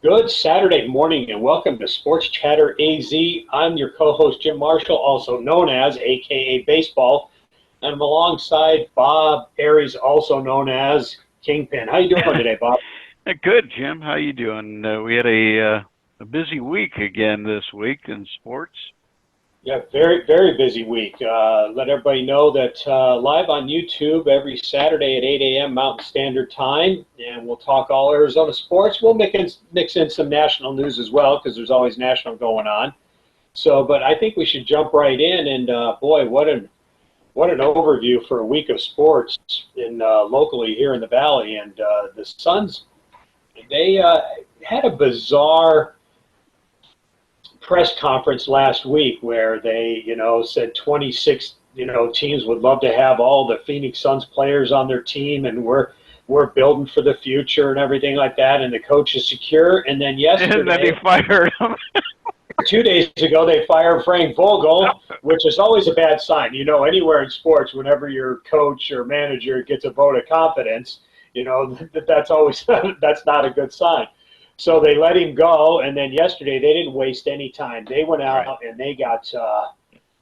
Good Saturday morning and welcome to Sports Chatter AZ. I'm your co-host Jim Marshall, also known as AKA Baseball, and I'm alongside Bob Aries, also known as Kingpin. How you doing today, Bob? Good, Jim. How you doing? We had a busy week again this week in sports. Yeah, very busy week. Let everybody know that live on YouTube every Saturday at 8 a.m. Mountain Standard Time, and we'll talk all Arizona sports. We'll mix in some national news as well because there's always national going on. So, but I think we should jump right in. And boy, what an overview for a week of sports in locally here in the Valley. And the Suns, they had a bizarre press conference last week where they, said 26, teams would love to have all the Phoenix Suns players on their team, and we're building for the future and everything like that. And the coach is secure. And then And then he yesterday, fired him. 2 days ago, they fired Frank Vogel, which is always a bad sign. Anywhere in sports, whenever your coach or manager gets a vote of confidence, that's always that's not a good sign. So they let him go, and then yesterday they didn't waste any time. They went Right. out and they got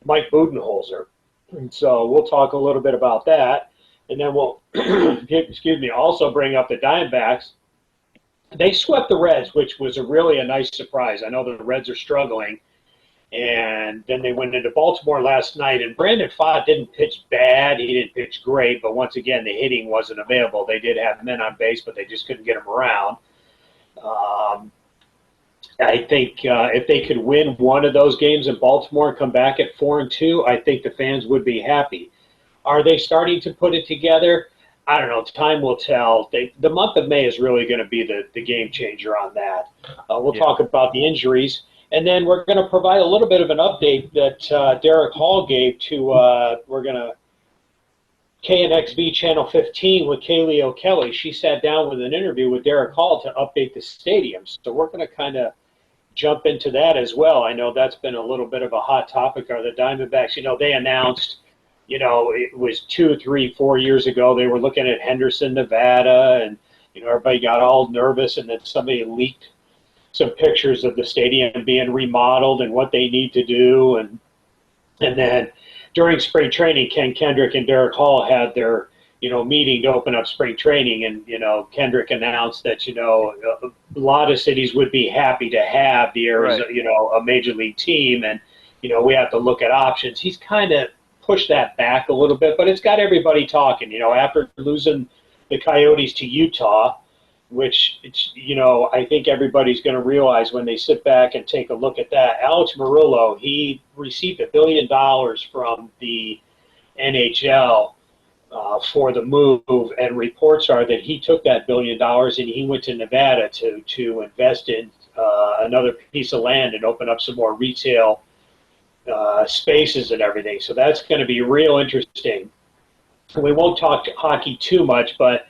Mike Budenholzer. And so we'll talk a little bit about that, and then we'll also bring up the Diamondbacks. They swept the Reds, which was a nice surprise. I know the Reds are struggling, and then they went into Baltimore last night, and Brandon Pfaadt didn't pitch bad. He didn't pitch great, but once again, the hitting wasn't available. They did have men on base, but they just couldn't get them around. Um, I think if they could win one of those games in Baltimore and come back at 4-2, I think the fans would be happy. Are they starting to put it together? I don't know. Time will tell. The month of May is really going to be the game changer on that. We'll Yeah. talk about the injuries, and then we're going to provide a little bit of an update that Derek Hall gave to. We're going to KNXV Channel 15 with Kaylee O'Kelly. She sat down with an interview with Derek Hall to update the stadiums. So we're going to kind of jump into that as well. I know that's been a little bit of a hot topic. Are the Diamondbacks? They announced. It was 2, 3, 4 years ago. They were looking at Henderson, Nevada, and everybody got all nervous, and then somebody leaked some pictures of the stadium being remodeled and what they need to do, and then during spring training, Ken Kendrick and Derek Hall had their meeting to open up spring training, and Kendrick announced that a lot of cities would be happy to have the Arizona, Right. a major league team, and we have to look at options. He's kind of pushed that back a little bit, but it's got everybody talking. After losing the Coyotes to Utah, which I think everybody's going to realize when they sit back and take a look at that. Alex Murillo, he received $1 billion from the NHL for the move, and reports are that he took that $1 billion and he went to Nevada to invest in another piece of land and open up some more retail spaces and everything. So that's going to be real interesting. We won't talk hockey too much, but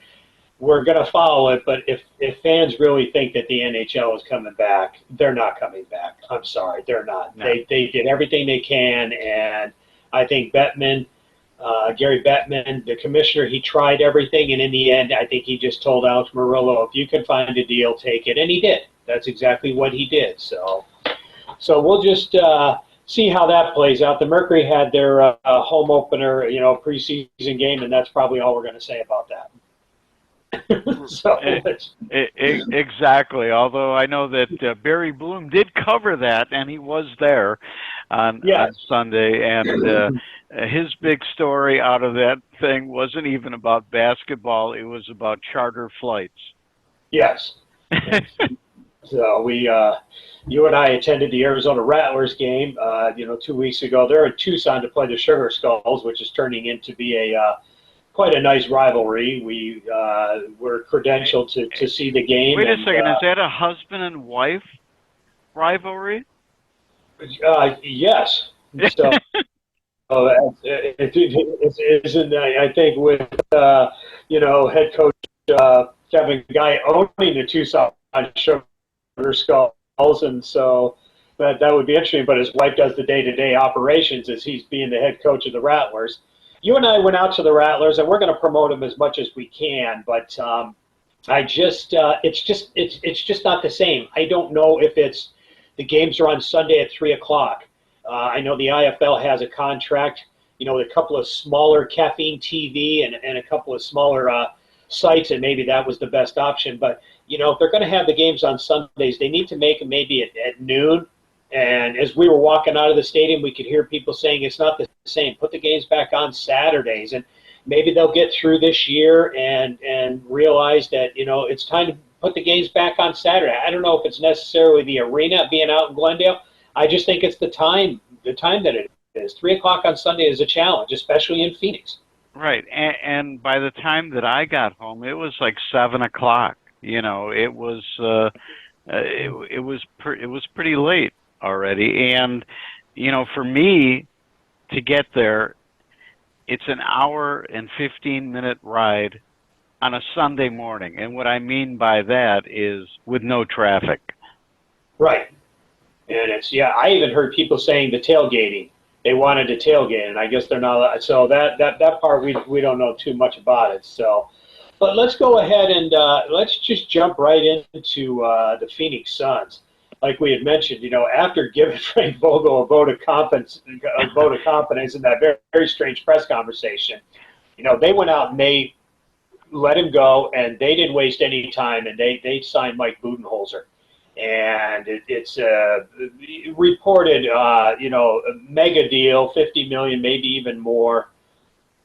we're going to follow it. But if fans really think that the NHL is coming back, they're not coming back. I'm sorry, they're not. No. They did everything they can, and I think Bettman, Gary Bettman, the commissioner, he tried everything, and in the end, I think he just told Alex Murillo, if you can find a deal, take it, and he did. That's exactly what he did. So we'll just see how that plays out. The Mercury had their home opener, preseason game, and that's probably all we're going to say about that. So Exactly. Although I know that Barry Bloom did cover that, and he was there on Sunday, and his big story out of that thing wasn't even about basketball; it was about charter flights. yes. So you and I attended the Arizona Rattlers game, 2 weeks ago. They're in Tucson to play the Sugar Skulls, which is turning into be quite a nice rivalry. We were credentialed to see the game. Wait a second, is that a husband and wife rivalry? Yes. So it isn't. I think with head coach Kevin Guy owning the Tucson Sugar Skulls, and so that would be interesting. But his wife does the day-to-day operations as he's being the head coach of the Rattlers. You and I went out to the Rattlers, and we're going to promote them as much as we can. But It's just not the same. I don't know if it's the games are on Sunday at 3 o'clock. I know the IFL has a contract, with a couple of smaller caffeine TV and a couple of smaller sites, and maybe that was the best option. But if they're going to have the games on Sundays, they need to make them maybe at noon. And as we were walking out of the stadium, we could hear people saying it's not the same. Put the games back on Saturdays, and maybe they'll get through this year and realize that it's time to put the games back on Saturday. I don't know if it's necessarily the arena being out in Glendale. I just think it's the time that it is. 3 o'clock on Sunday is a challenge, especially in Phoenix. Right, and by the time that I got home, it was like 7 o'clock. It was it was pretty late already, and for me to get there, it's an hour and 15-minute ride on a Sunday morning, and what I mean by that is with no traffic. Right, and I even heard people saying the tailgating. They wanted to tailgate, and I guess they're not allowed. So that part we don't know too much about it. So, but let's go ahead and let's just jump right into the Phoenix Suns. Like we had mentioned, after giving Frank Vogel a vote of confidence in that very, very strange press conversation, they went out and they let him go, and they didn't waste any time, and they signed Mike Budenholzer. And it's reported, a mega deal, $50 million, maybe even more.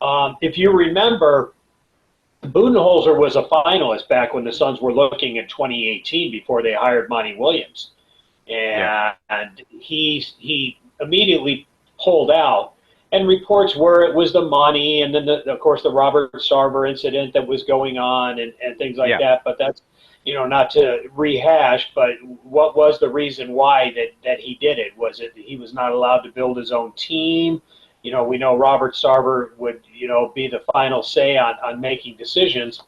If you remember, Budenholzer was a finalist back when the Suns were looking in 2018 before they hired Monty Williams, and he immediately pulled out. And reports were it was the money, and then of course the Robert Sarver incident that was going on, and things like that. But that's not to rehash, but what was the reason why that he did it? Was it he was not allowed to build his own team? We know Robert Sarver would, be the final say on making decisions.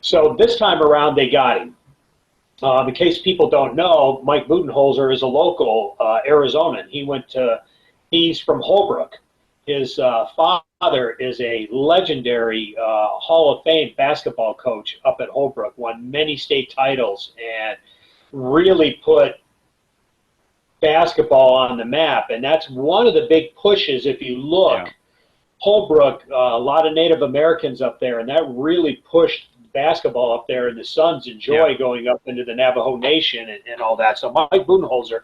So this time around, they got him. In case people don't know, Mike Budenholzer is a local Arizonan. He's from Holbrook. His father is a legendary Hall of Fame basketball coach up at Holbrook, won many state titles, and really put basketball on the map. And that's one of the big pushes. If you look, Holbrook, a lot of Native Americans up there, and that really pushed basketball up there, and the Suns enjoy going up into the Navajo Nation and all that. So Mike Budenholzer,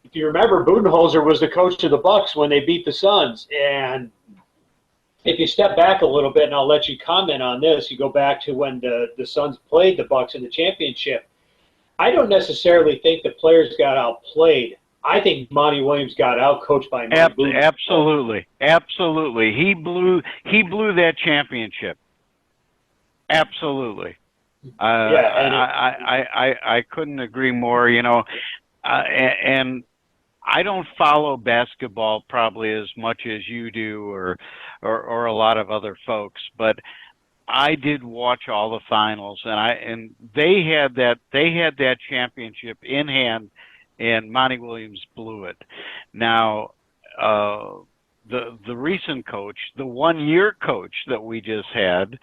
if you remember, Budenholzer was the coach of the Bucks when they beat the Suns. And if you step back a little bit, and I'll let you comment on this, you go back to when the Suns played the Bucks in the championship. I don't necessarily think the players got outplayed. I think Monty Williams got outcoached by Mike Budenholzer. Absolutely. He blew that championship. Absolutely. I couldn't agree more. And I don't follow basketball probably as much as you do or a lot of other folks, but I did watch all the finals, and they had that championship in hand, and Monty Williams blew it. Now, the recent coach, the 1-year coach that we just had,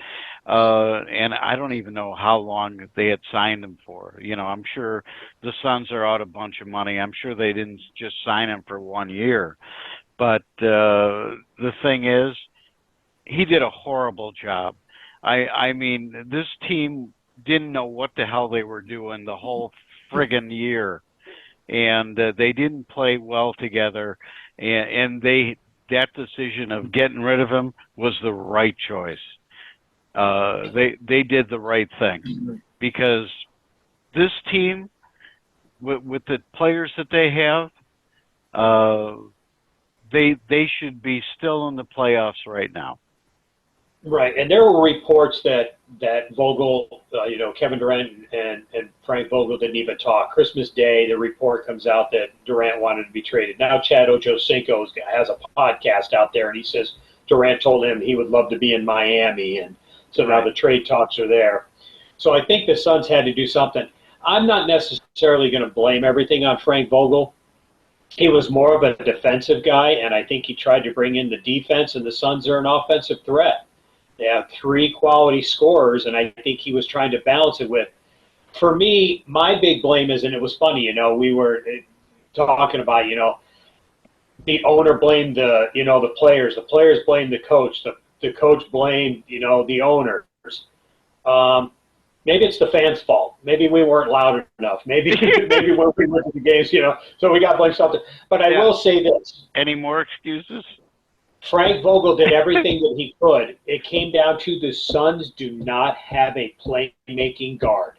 and I don't even know how long they had signed him for. I'm sure the Suns are out a bunch of money. I'm sure they didn't just sign him for 1 year. But the thing is, he did a horrible job. I mean, this team didn't know what the hell they were doing the whole friggin' year. And they didn't play well together. And that decision of getting rid of him was the right choice. They did the right thing, because this team, with the players that they have, they should be still in the playoffs right now. Right, and there were reports that Vogel, Kevin Durant and Frank Vogel didn't even talk. Christmas Day, the report comes out that Durant wanted to be traded. Now Chad Ochocinco has a podcast out there, and he says Durant told him he would love to be in Miami, and so now the trade talks are there. So I think the Suns had to do something. I'm not necessarily going to blame everything on Frank Vogel. He was more of a defensive guy, and I think he tried to bring in the defense, and the Suns are an offensive threat. They have three quality scorers, and I think he was trying to balance it with. For me, my big blame is, and it was funny, we were talking about, the owner blamed the players blamed the coach, the coach blamed, the owners. Um, Maybe it's the fans' fault. Maybe we weren't loud enough. Maybe maybe when we went to the games, so we got to blame something. But I will say this. Any more excuses? Frank Vogel did everything that he could. It came down to the Suns do not have a playmaking guard.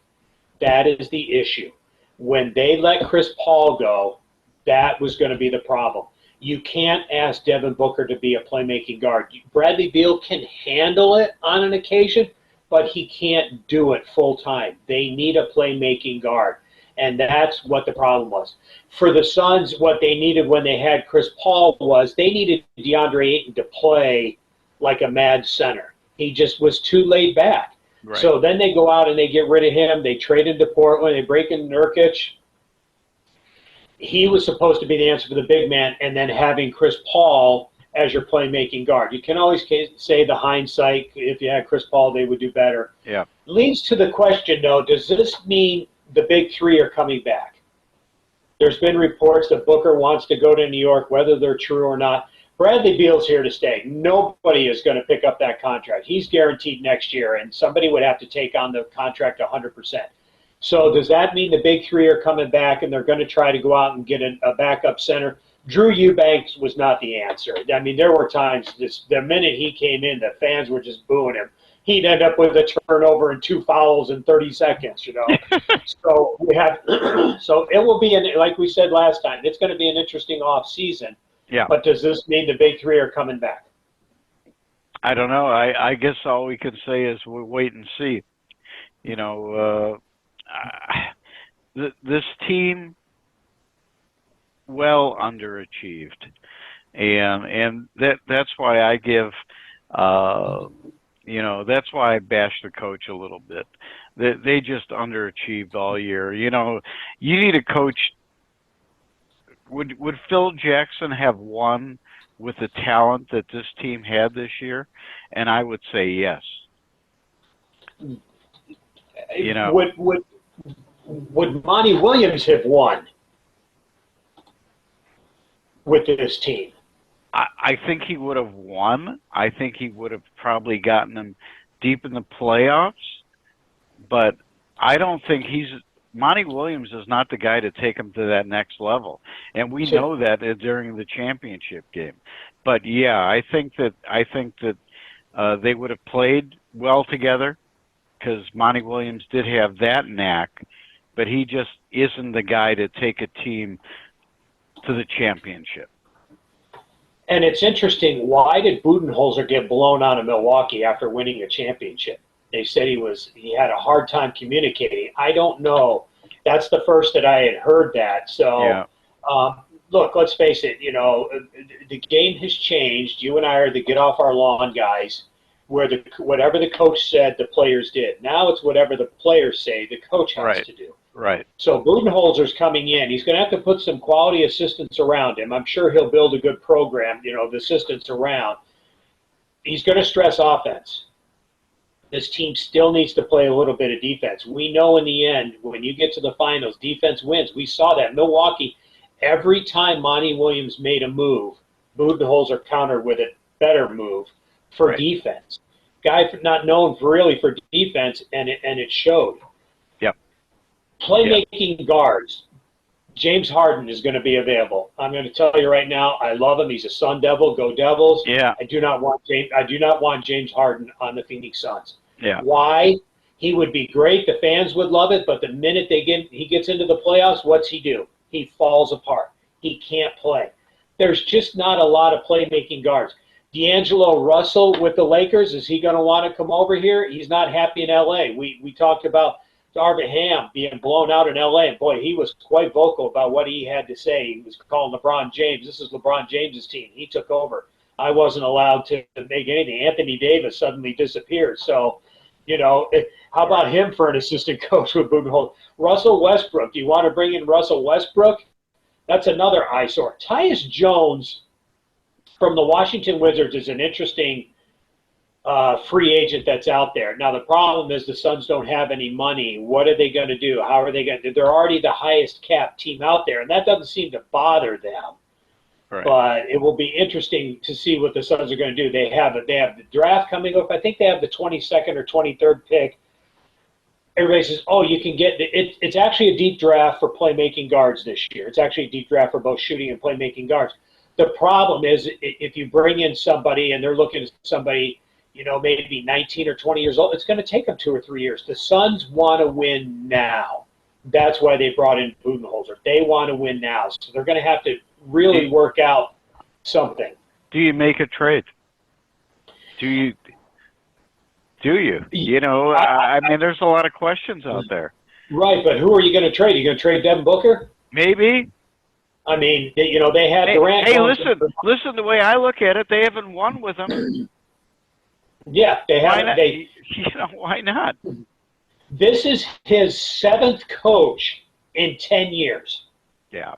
That is the issue. When they let Chris Paul go, that was going to be the problem. You can't ask Devin Booker to be a playmaking guard. Bradley Beal can handle it on an occasion, but he can't do it full time. They need a playmaking guard, and that's what the problem was. For the Suns, what they needed when they had Chris Paul was they needed DeAndre Ayton to play like a mad center. He just was too laid back. Right. So then they go out and they get rid of him. They trade him to Portland. They break in Nurkic. He was supposed to be the answer for the big man, and then having Chris Paul as your playmaking guard. You can always say the hindsight, if you had Chris Paul, they would do better. Yeah. Leads to the question, though, does this mean the big three are coming back? There's been reports that Booker wants to go to New York, whether they're true or not. Bradley Beal's here to stay. Nobody is going to pick up that contract. He's guaranteed next year, and somebody would have to take on the contract 100%. So does that mean the big three are coming back and they're going to try to go out and get a backup center? Drew Eubanks was not the answer. I mean, there were times the minute he came in, the fans were just booing him. He'd end up with a turnover and 2 fouls in 30 seconds, So we have, so it will be, like we said last time, it's going to be an interesting off season. Yeah. But does this mean the big three are coming back? I don't know. I guess all we can say is we'll wait and see. This team well underachieved, and that's why I give that's why I bash the coach a little bit. They just underachieved all year. You need a coach. Would Phil Jackson have won with the talent that this team had this year? And I would say yes. Would Monty Williams have won with this team? I think he would have won. I think he would have probably gotten them deep in the playoffs. But I don't think Monty Williams is not the guy to take him to that next level. And we know that during the championship game. But yeah, I think that they would have played well together because Monty Williams did have that knack, but he just isn't the guy to take a team to the championship. And it's interesting, why did Budenholzer get blown out of Milwaukee after winning a championship? They said he had a hard time communicating. I don't know. That's the first that I had heard that. So, look, let's face it, the game has changed. You and I are the get off our lawn guys, where whatever the coach said, the players did. Now it's whatever the players say, the coach has to do. Right. So Budenholzer's coming in. He's going to have to put some quality assistants around him. I'm sure he'll build a good program, the assistants around. He's going to stress offense. This team still needs to play a little bit of defense. We know in the end, when you get to the finals, defense wins. We saw that. Milwaukee, every time Monty Williams made a move, Budenholzer countered with a better move for defense. Guy not known really for defense, and it showed. Playmaking guards. James Harden is going to be available. I'm going to tell you right now, I love him. He's a Sun Devil. Go Devils. Yeah. I do not want James Harden on the Phoenix Suns. Yeah. Why? He would be great. The fans would love it. But the minute he gets into the playoffs, what's he do? He falls apart. He can't play. There's just not a lot of playmaking guards. D'Angelo Russell with the Lakers, is he going to want to come over here? He's not happy in L.A. We talked about Darvin Ham being blown out in L.A., and boy, he was quite vocal about what he had to say. He was calling LeBron James. This is LeBron James's team. He took over. I wasn't allowed to make anything. Anthony Davis suddenly disappeared. So, how about him for an assistant coach with Budenholzer? Russell Westbrook. Do you want to bring in Russell Westbrook? That's another eyesore. Tyus Jones from the Washington Wizards is an interesting free agent that's out there. Now, the problem is the Suns don't have any money. What are they going to do? How are they going to do? They're already the highest cap team out there, and that doesn't seem to bother them. Right. But it will be interesting to see what the Suns are going to do. They have the draft coming up. I think they have the 22nd or 23rd pick. Everybody says, "Oh, you can get it." It's actually a deep draft for playmaking guards this year. It's actually a deep draft for both shooting and playmaking guards. The problem is if you bring in somebody and they're looking at somebody, maybe 19 or 20 years old, it's going to take them 2 or 3 years. The Suns want to win now. That's why they brought in Budenholzer. They want to win now, so they're going to have to really work out something. Do you make a trade? Do you? I mean, there's a lot of questions out there. Right, but who are you going to trade? Are you going to trade Devin Booker? Maybe. I mean, they had Durant. Hey, listen. The way I look at it, they haven't won with him. Yeah, they haven't. Why not? This is his 7th coach in 10 years. Yeah.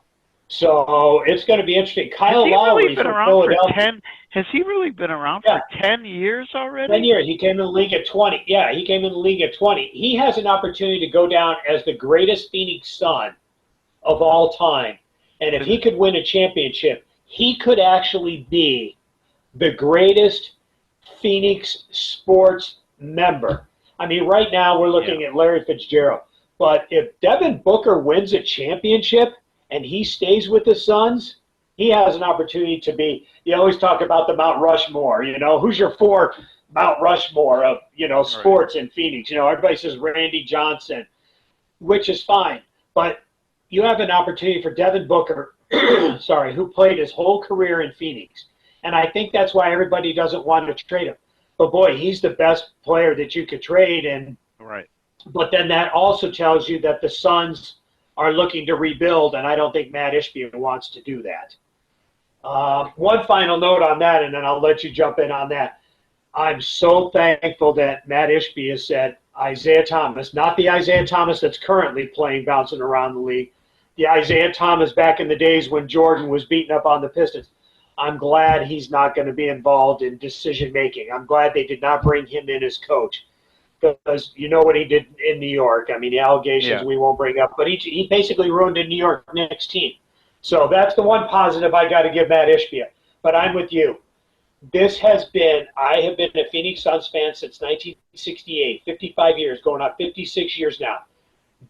So it's going to be interesting. Kyle Lowry from Philadelphia. Has he really been around for 10 years already? 10 years. He came in the league at 20. Yeah, he came in the league at 20. He has an opportunity to go down as the greatest Phoenix Sun of all time. And if he could win a championship, he could actually be the greatest Phoenix sports member. I mean, right now we're looking at Larry Fitzgerald. But if Devin Booker wins a championship and he stays with the Suns, he has an opportunity to be, you always talk about the Mount Rushmore, who's your 4 Mount Rushmore of, sports in Phoenix? Everybody says Randy Johnson, which is fine. But you have an opportunity for Devin Booker, who played his whole career in Phoenix. And I think that's why everybody doesn't want to trade him. But, boy, he's the best player that you could trade. Right. But then that also tells you that the Suns are looking to rebuild, and I don't think Matt Ishbia wants to do that. One final note on that, and then I'll let you jump in on that. I'm so thankful that Matt Ishbia said Isaiah Thomas, not the Isaiah Thomas that's currently bouncing around the league, the Isaiah Thomas back in the days when Jordan was beating up on the Pistons. I'm glad he's not going to be involved in decision-making. I'm glad they did not bring him in as coach because you know what he did in New York. I mean, the allegations we won't bring up, but he basically ruined the New York Knicks team. So that's the one positive I got to give Matt Ishbia. But I'm with you. I have been a Phoenix Suns fan since 1968, 55 years, going on 56 years now.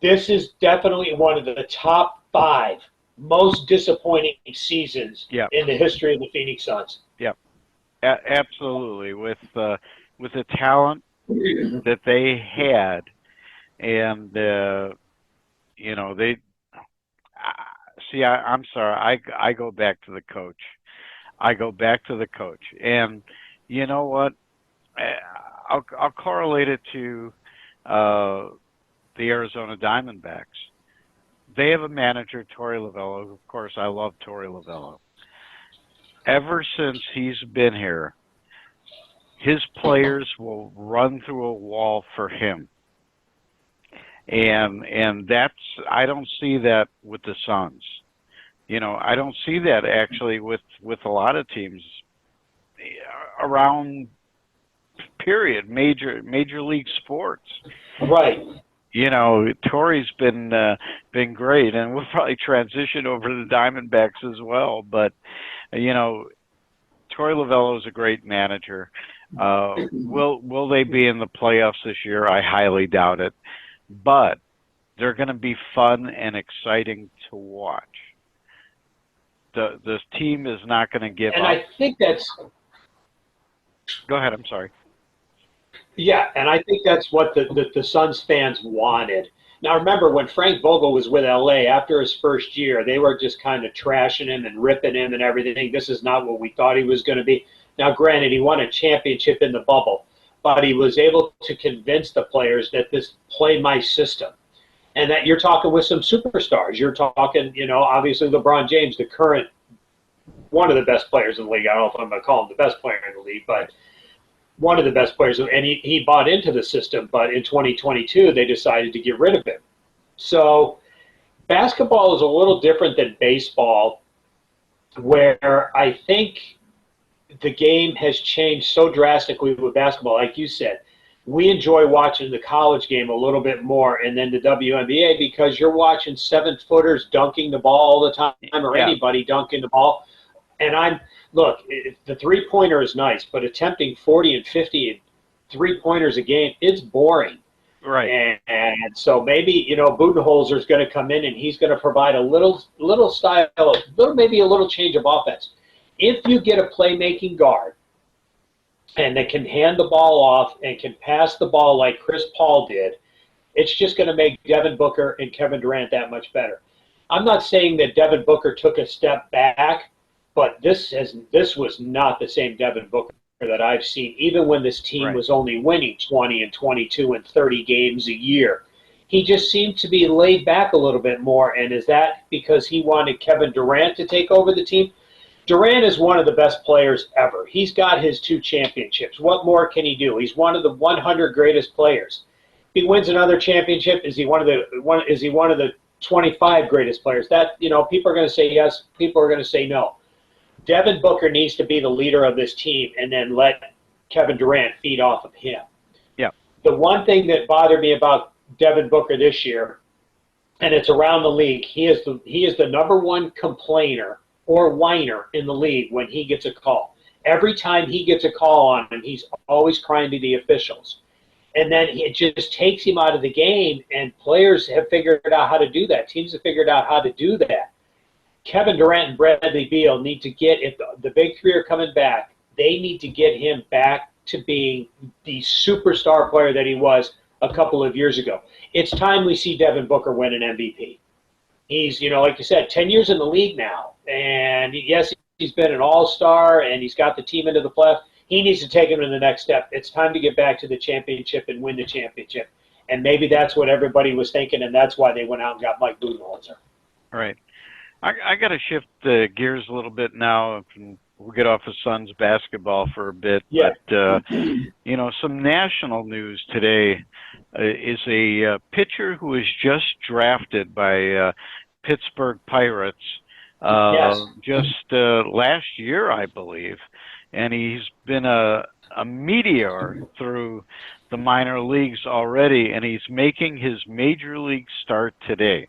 This is definitely one of the top 5 most disappointing seasons in the history of the Phoenix Suns. Yep, absolutely. With the talent that they had, and they. I'm sorry. I go back to the coach. And you know what? I'll correlate it to the Arizona Diamondbacks. They have a manager, Torey Lovullo. Of course, I love Torey Lovullo. Ever since he's been here, his players will run through a wall for him. And that's, I don't see that with the Suns. I don't see that actually with a lot of teams around period, major league sports. Right. Torrey's been great, and we'll probably transition over to the Diamondbacks as well. But Torey Lovullo is a great manager. Will they be in the playoffs this year? I highly doubt it. But they're going to be fun and exciting to watch. The team is not going to give up. And I think that's... Go ahead, I'm sorry. Yeah, and I think that's what the Suns fans wanted. Now, remember, when Frank Vogel was with L.A., after his first year, they were just kind of trashing him and ripping him and everything. This is not what we thought he was going to be. Now, granted, he won a championship in the bubble, but he was able to convince the players that this play my system. And that you're talking with some superstars. You're talking, obviously LeBron James, the current one of the best players in the league. I don't know if I'm going to call him the best player in the league, but one of the best players. And he bought into the system, but in 2022, they decided to get rid of him. So basketball is a little different than baseball, where I think the game has changed so drastically with basketball. Like you said, we enjoy watching the college game a little bit more, and then the WNBA, because you're watching 7-footers dunking the ball all the time, or anybody dunking the ball. And look, the three-pointer is nice, but attempting 40 and 50 and three-pointers a game, it's boring. Right. And so maybe, Budenholzer is going to come in and he's going to provide a little style, maybe a little change of offense. If you get a playmaking guard and that can hand the ball off and can pass the ball like Chris Paul did, it's just going to make Devin Booker and Kevin Durant that much better. I'm not saying that Devin Booker took a step back, but this was not the same Devin Booker that I've seen, even when this team was only winning 20 and 22 and 30 games a year. He just seemed to be laid back a little bit more, and is that because he wanted Kevin Durant to take over the team? Durant is one of the best players ever. He's got his 2 championships. What more can he do? He's one of the 100 greatest players. If he wins another championship, is he one of the 25 greatest players? That, people are going to say yes, people are going to say no. Devin Booker needs to be the leader of this team and then let Kevin Durant feed off of him. Yeah. The one thing that bothered me about Devin Booker this year, and it's around the league, he is the number one complainer or whiner in the league when he gets a call. Every time he gets a call on him, he's always crying to the officials. And then it just takes him out of the game, and players have figured out how to do that. Teams have figured out how to do that. Kevin Durant and Bradley Beal need to get, if the big three are coming back, they need to get him back to being the superstar player that he was a couple of years ago. It's time we see Devin Booker win an MVP. He's, like you said, 10 years in the league now. And yes, he's been an all-star and he's got the team into the playoffs. He needs to take him to the next step. It's time to get back to the championship and win the championship. And maybe that's what everybody was thinking, and that's why they went out and got Mike Budenholzer. Right. I got to shift gears a little bit now. We'll get off of Suns basketball for a bit. Yeah. But, some national news today is a pitcher who was just drafted by Pittsburgh Pirates just last year, I believe. And he's been a meteor through the minor leagues already, and he's making his major league start today.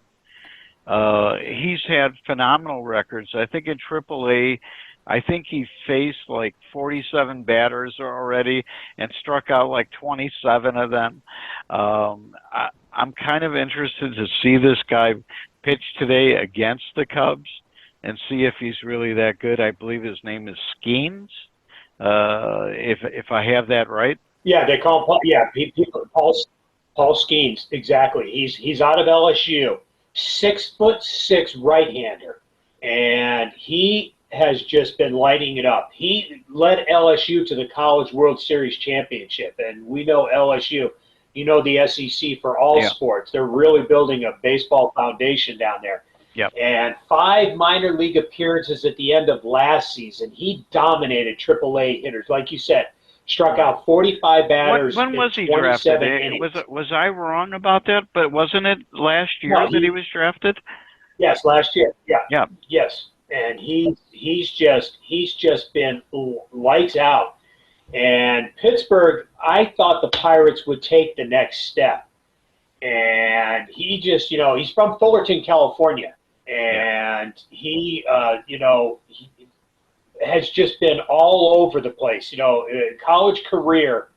He's had phenomenal records. I think in AAA, I think he faced like 47 batters already and struck out like 27 of them. I'm kind of interested to see this guy pitch today against the Cubs and see if he's really that good. I believe his name is Skeens, if I have that right. Yeah, they call him Paul Skeens. Exactly. He's out of LSU. 6'6" right-hander, and he has just been lighting it up. He led LSU to the College World Series championship, and we know LSU, the SEC for all sports. They're really building a baseball foundation down there. Yep. And 5 minor league appearances at the end of last season. He dominated AAA hitters, like you said. Struck out 45 batters. When was he drafted? Was I wrong about that? But wasn't it last year that he was drafted? Yes, last year. Yeah. Yeah. Yes, and he's just been lights out. And Pittsburgh, I thought the Pirates would take the next step, and he just, he's from Fullerton, California, and he has just been all over the place. College career,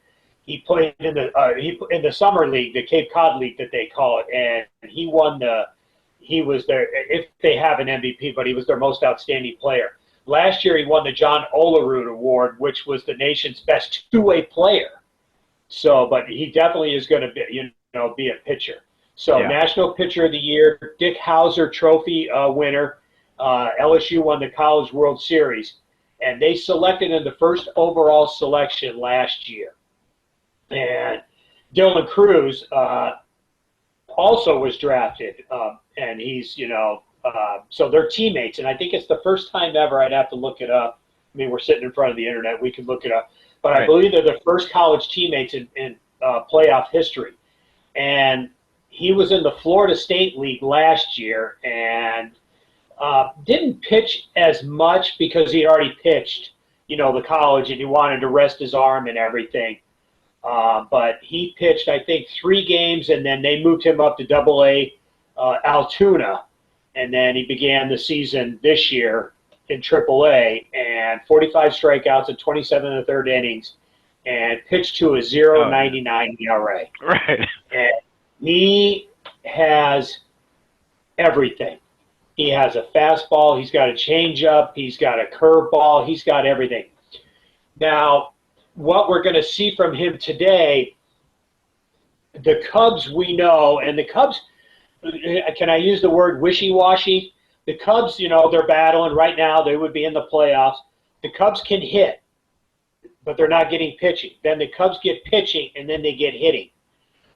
he played in the summer league, the Cape Cod League that they call it, and he was their, if they have an MVP, but he was their most outstanding player. Last year he won the John Olerud Award, which was the nation's best two-way player. So, but he definitely is going to be a pitcher. So, National Pitcher of the Year, Dick Hauser Trophy winner. LSU won the College World Series. And they selected him the first overall selection last year. And Dylan Cruz also was drafted, and he's, so they're teammates. And I think it's the first time ever. I'd have to look it up. I mean, we're sitting in front of the internet. We can look it up. But I believe they're the first college teammates in playoff history. And he was in the Florida State League last year, and didn't pitch as much because he already pitched, the college, and he wanted to rest his arm and everything. But he pitched, I think, 3 games, and then they moved him up to Double-A Altoona, and then he began the season this year in Triple-A, and 45 strikeouts in 27 and a third innings, and pitched to a 0.99 ERA. Right. And he has everything. He has a fastball. He's got a changeup. He's got a curveball. He's got everything. Now, what we're going to see from him today, the Cubs we know, and the Cubs, can I use the word wishy-washy? The Cubs, they're battling right now. They would be in the playoffs. The Cubs can hit, but they're not getting pitching. Then the Cubs get pitching, and then they get hitting.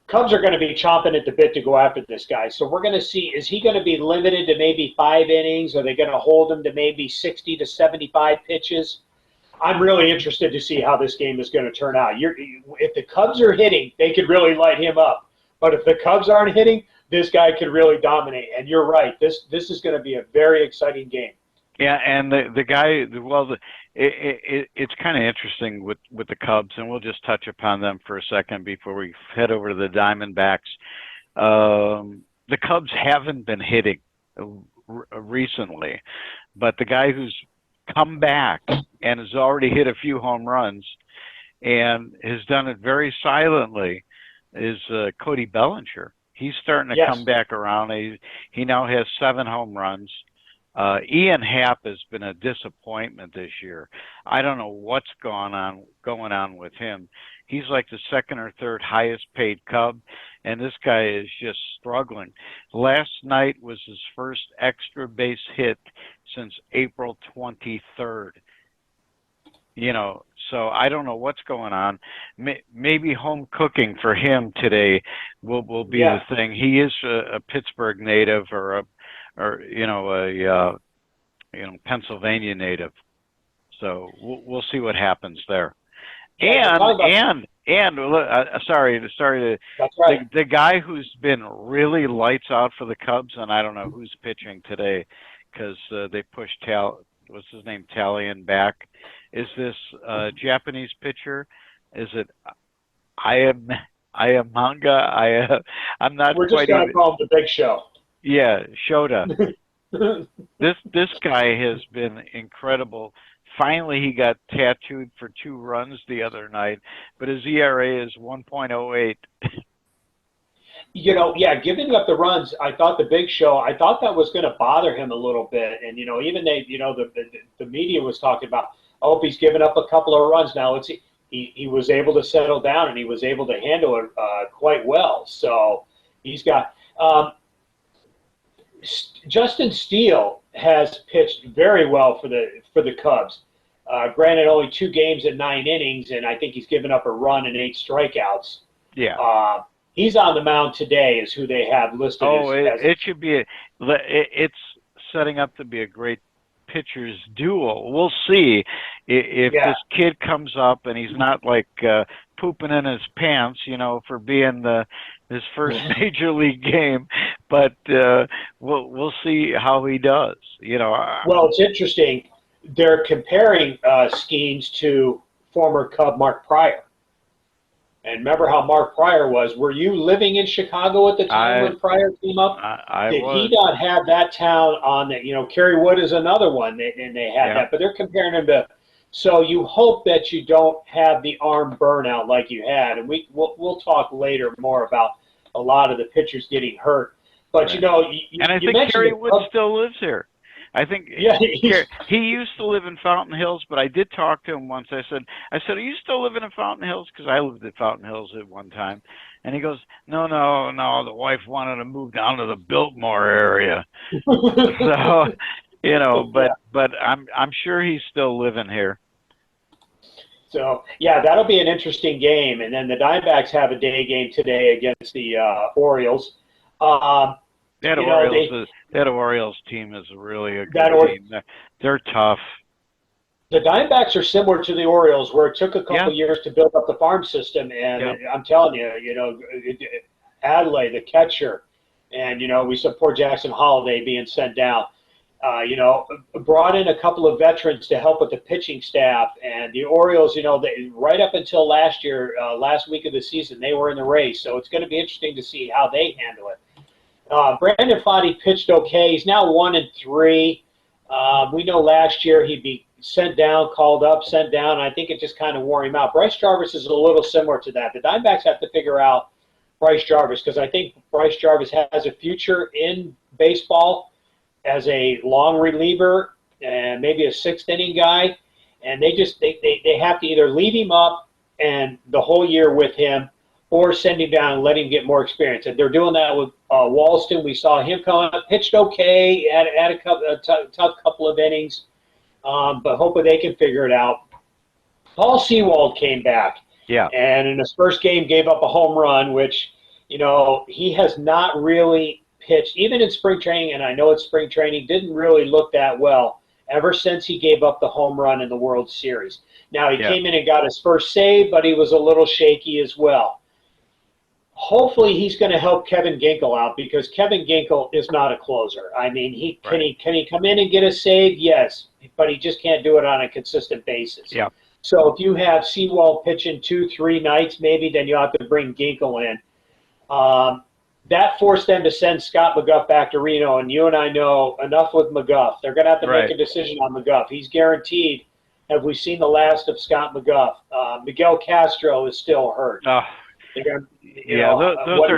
Cubs are going to be chomping at the bit to go after this guy. So we're going to see, is he going to be limited to maybe 5 innings? Are they going to hold him to maybe 60 to 75 pitches? I'm really interested to see how this game is going to turn out. If the Cubs are hitting, they could really light him up. But if the Cubs aren't hitting, this guy could really dominate. And you're right. This is going to be a very exciting game. Yeah, and the guy, well, it's kind of interesting with the Cubs, and we'll just touch upon them for a second before we head over to the Diamondbacks. The Cubs haven't been hitting recently, but the guy who's come back and has already hit a few home runs and has done it very silently is Cody Bellinger. He's starting to come back around. He now has 7 home runs. Ian Happ has been a disappointment this year. I don't know what's going on with him. He's like the 2nd or 3rd highest paid Cub, and this guy is just struggling. Last night was his first extra base hit since April 23rd. So I don't know what's going on. Maybe home cooking for him today will be the thing. He is a Pittsburgh native or a Pennsylvania native. So we'll see what happens there. And sorry to. That's right. The guy who's been really lights out for the Cubs, and I don't know who's pitching today because they pushed what's his name, Talion back. Is this Japanese pitcher? Is it Ayamanga? I'm not. We're just going to call him the Big Show. Yeah, Shota. This guy has been incredible. Finally, he got tattooed for 2 runs the other night, but his ERA is 1.08. Giving up the runs, I thought the Big Show, I thought that was going to bother him a little bit. And, even the media was talking about, oh, he's given up a couple of runs now. He was able to settle down, and he was able to handle it quite well. So he's got Justin Steele has pitched very well for the Cubs. Granted, only 2 games and 9 innings, and I think he's given up a run and 8 strikeouts. Yeah. He's on the mound today, is who they have listed. It should be. It's setting up to be a great pitchers duel. We'll see if this kid comes up and he's not like pooping in his pants, for being his first major league game. But we'll see how he does. Well, it's interesting. They're comparing Skeens to former Cub Mark Pryor. And remember how Mark Pryor was. Were you living in Chicago at the time when Pryor came up? Did he not have that town on the, Kerry Wood is another one, and they had that. But they're comparing him to. So you hope that you don't have the arm burnout like you had. And we'll talk later more about a lot of the pitchers getting hurt. But, and I think Kerry Wood still lives here. I think he used to live in Fountain Hills, but I did talk to him once. I said, are you still living in Fountain Hills? Because I lived at Fountain Hills at one time. And he goes, no, the wife wanted to move down to the Biltmore area. So, but I'm sure he's still living here. So, that'll be an interesting game. And then the Diamondbacks have a day game today against the Orioles. That Orioles team is really a good team. They're tough. The Diamondbacks are similar to the Orioles, where it took a couple of years to build up the farm system. And I'm telling you, Adley, the catcher, and, we support Jackson Holiday being sent down. Brought in a couple of veterans to help with the pitching staff. And the Orioles, right up until last year, last week of the season, they were in the race. So it's going to be interesting to see how they handle it. Brandon Foddy pitched okay. He's now 1-3. We know last year he'd be sent down, called up, sent down. I think it just kind of wore him out. Bryce Jarvis is a little similar to that. The Diamondbacks have to figure out Bryce Jarvis, because I think Bryce Jarvis has a future in baseball as a long reliever and maybe a sixth inning guy. And they have to either leave him up and the whole year with him, or send him down and let him get more experience. And they're doing that with Walston. We saw him come up, pitched okay, had a tough couple of innings, but hopefully they can figure it out. Paul Sewald came back. Yeah. And in his first game gave up a home run, which, he has not really pitched, even in spring training, and I know it's spring training, didn't really look that well ever since he gave up the home run in the World Series. Now, he came in and got his first save, but he was a little shaky as well. Hopefully he's going to help Kevin Ginkel out, because Kevin Ginkel is not a closer. I mean, can he come in and get a save? Yes, but he just can't do it on a consistent basis. Yeah. So if you have Sewald pitching 2-3 nights, maybe then you have to bring Ginkel in. That forced them to send Scott McGuff back to Reno, and you and I know enough with McGuff. They're going to have to make a decision on McGuff. He's guaranteed. Have we seen the last of Scott McGuff? Miguel Castro is still hurt. What are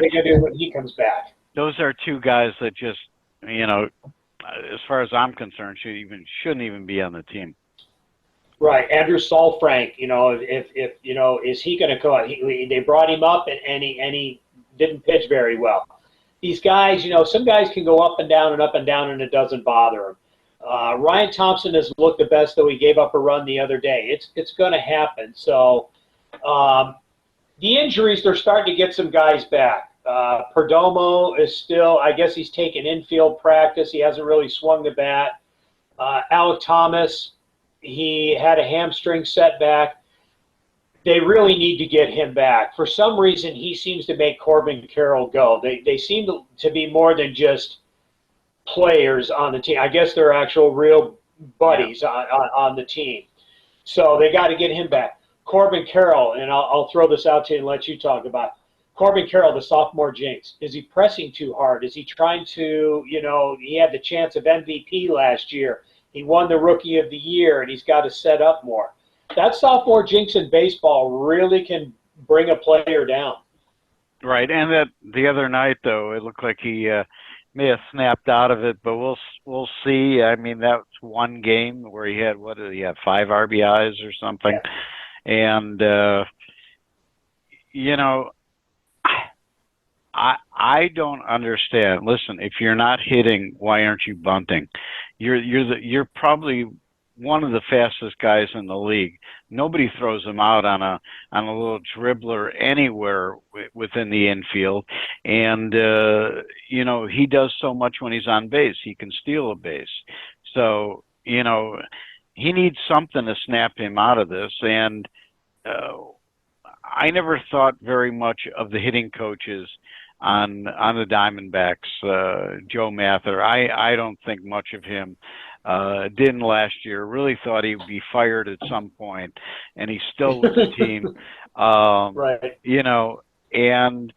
they going to do when he comes back? Those are two guys that just, as far as I'm concerned, shouldn't even be on the team. Right, Andrew Saalfrank. If is he going to go? They brought him up and he didn't pitch very well. These guys, some guys can go up and down, and it doesn't bother them. Ryan Thompson has looked the best, though he gave up a run the other day. It's going to happen. So the injuries, they're starting to get some guys back. Perdomo is still, I guess he's taking infield practice. He hasn't really swung the bat. Alec Thomas, he had a hamstring setback. They really need to get him back. For some reason, he seems to make Corbin Carroll go. They seem to be more than just players on the team. I guess they're actual real buddies on the team. So they got to get him back. Corbin Carroll, and I'll throw this out to you and let you talk about it. Corbin Carroll, the sophomore jinx. Is he pressing too hard? Is he trying to, he had the chance of MVP last year. He won the Rookie of the Year, and he's got to set up more. That sophomore jinx in baseball really can bring a player down. Right, and that the other night, though, it looked like he may have snapped out of it, but we'll see. I mean, that's one game where he had, 5 RBIs or something. Yeah. And, I don't understand. Listen, if you're not hitting, why aren't you bunting? You're probably one of the fastest guys in the league. Nobody throws him out on a little dribbler anywhere within the infield. And he does so much when he's on base. He can steal a base. So he needs something to snap him out of this. And I never thought very much of the hitting coaches on the Diamondbacks. Joe Mather, I don't think much of him. Didn't last year. Really thought he would be fired at some point, and he's still with the team. Right. And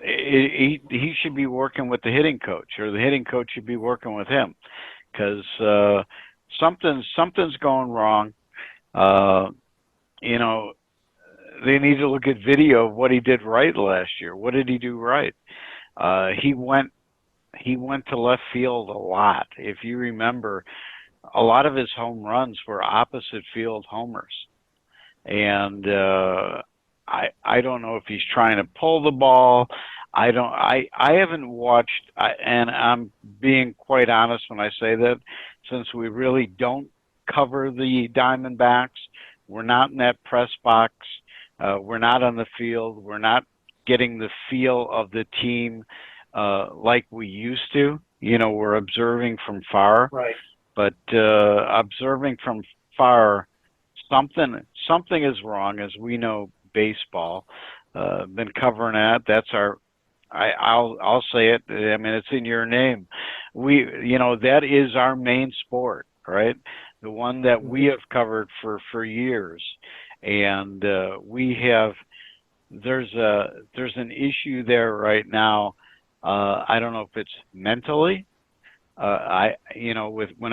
he should be working with the hitting coach, or the hitting coach should be working with him, because something's going wrong. They need to look at video of what he did right last year. What did he do right? He went to left field a lot. If you remember, a lot of his home runs were opposite field homers. And I don't know if he's trying to pull the ball. I haven't watched, and I'm being quite honest when I say that, since we really don't cover the Diamondbacks. We're not in that press box. We're not on the field. We're not getting the feel of the team like we used to. We're observing from far. Right. But observing from far, something is wrong, as we know baseball. Been covering that. That's our. I'll say it. I mean, it's in your name. that is our main sport, right? The one that we have covered for years, and there's an issue there right now. I don't know if it's mentally, when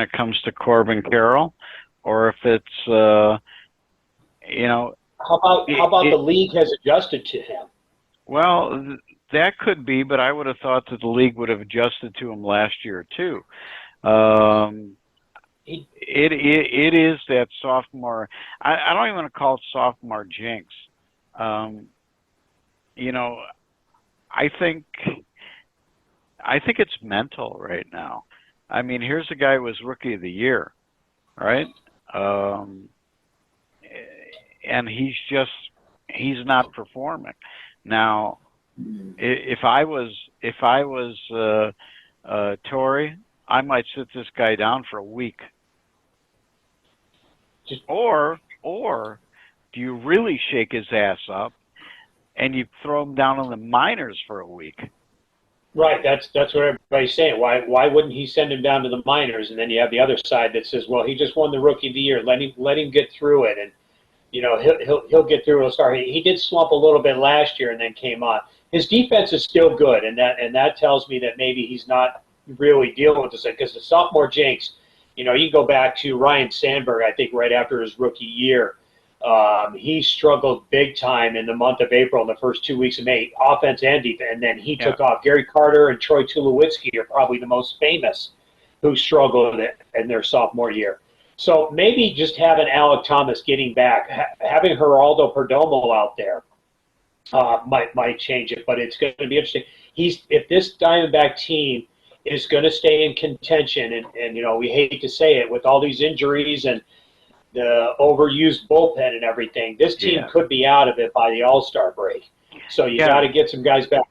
it comes to Corbin Carroll, or if it's, How about the league has adjusted to him? Well, that could be, but I would have thought that the league would have adjusted to him last year too. It is that sophomore. I don't even want to call it sophomore jinx. I think it's mental right now. I mean, here's a guy who was rookie of the year, right? And he's not performing. Now, if I was Torrey, I might sit this guy down for a week. Or do you really shake his ass up and you throw him down on the minors for a week? Right, that's what everybody's saying. Why wouldn't he send him down to the minors? And then you have the other side that says, well, he just won the rookie of the year. Let him get through it, and he'll get through. He'll start. He did slump a little bit last year and then came on. His defense is still good, and that tells me that maybe he's not really dealing with this, because the sophomore jinx. You can go back to Ryan Sandberg. I think right after his rookie year, he struggled big time in the month of April, in the first 2 weeks of May, offense and defense, and then he took off. Gary Carter and Troy Tulowitzki are probably the most famous who struggled in their sophomore year. So maybe just having Alec Thomas getting back, having Geraldo Perdomo out there might change it, but it's going to be interesting. If this Diamondback team is going to stay in contention, and we hate to say it, with all these injuries and the overused bullpen and everything, this team could be out of it by the All-Star break. So you got to get some guys back.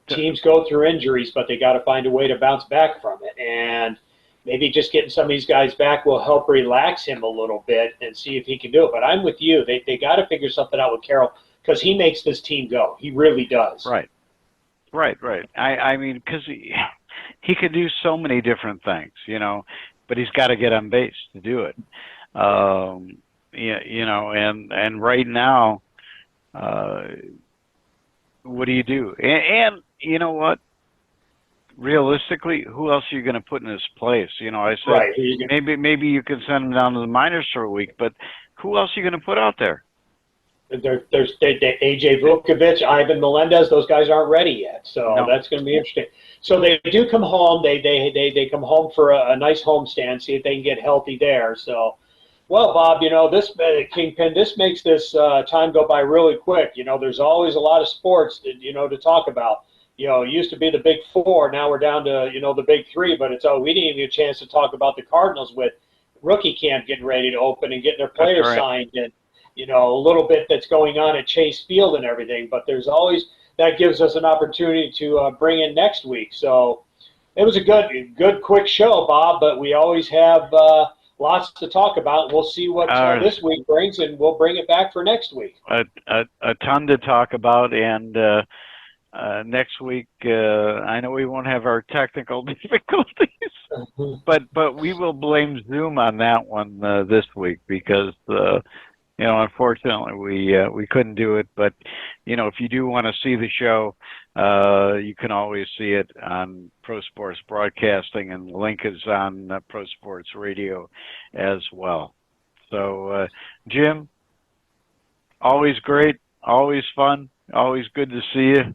Teams go through injuries, but they got to find a way to bounce back from it. And maybe just getting some of these guys back will help relax him a little bit and see if he can do it. But I'm with you. They got to figure something out with Carroll, because he makes this team go. He really does. Right. I mean, because he could do so many different things, but he's got to get on base to do it. And right now, what do you do? And you know what? Realistically, who else are you going to put in his place? I said maybe you can send him down to the minors for a week, but who else are you going to put out there? There's AJ Vukovic, Ivan Melendez. Those guys aren't ready yet, so that's going to be interesting. So they do come home. They come home for a nice homestand. See if they can get healthy there. So, well, Bob, this Kingpin, this makes this time go by really quick. There's always a lot of sports to talk about. It used to be the Big Four. Now we're down to the Big Three. But we didn't even get a chance to talk about the Cardinals with rookie camp getting ready to open and getting their players signed, and a little bit that's going on at Chase Field and everything. But there's always that gives us an opportunity to bring in next week. So it was a good quick show, Bob. But we always have lots to talk about. We'll see what this week brings, and we'll bring it back for next week. A ton to talk about, and next week, I know we won't have our technical difficulties, but we will blame Zoom on that one this week, because unfortunately we couldn't do it. But if you do want to see the show, you can always see it on Pro Sports Broadcasting, and the link is on Pro Sports Radio as well. So, Jim, always great, always fun, always good to see you.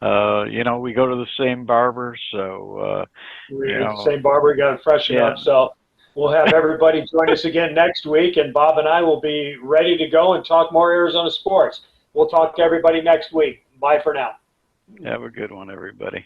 We go to the same barber, so same barber, got to freshen up. So we'll have everybody join us again next week, and Bob and I will be ready to go and talk more Arizona sports. We'll talk to everybody next week. Bye for now. Have a good one, everybody.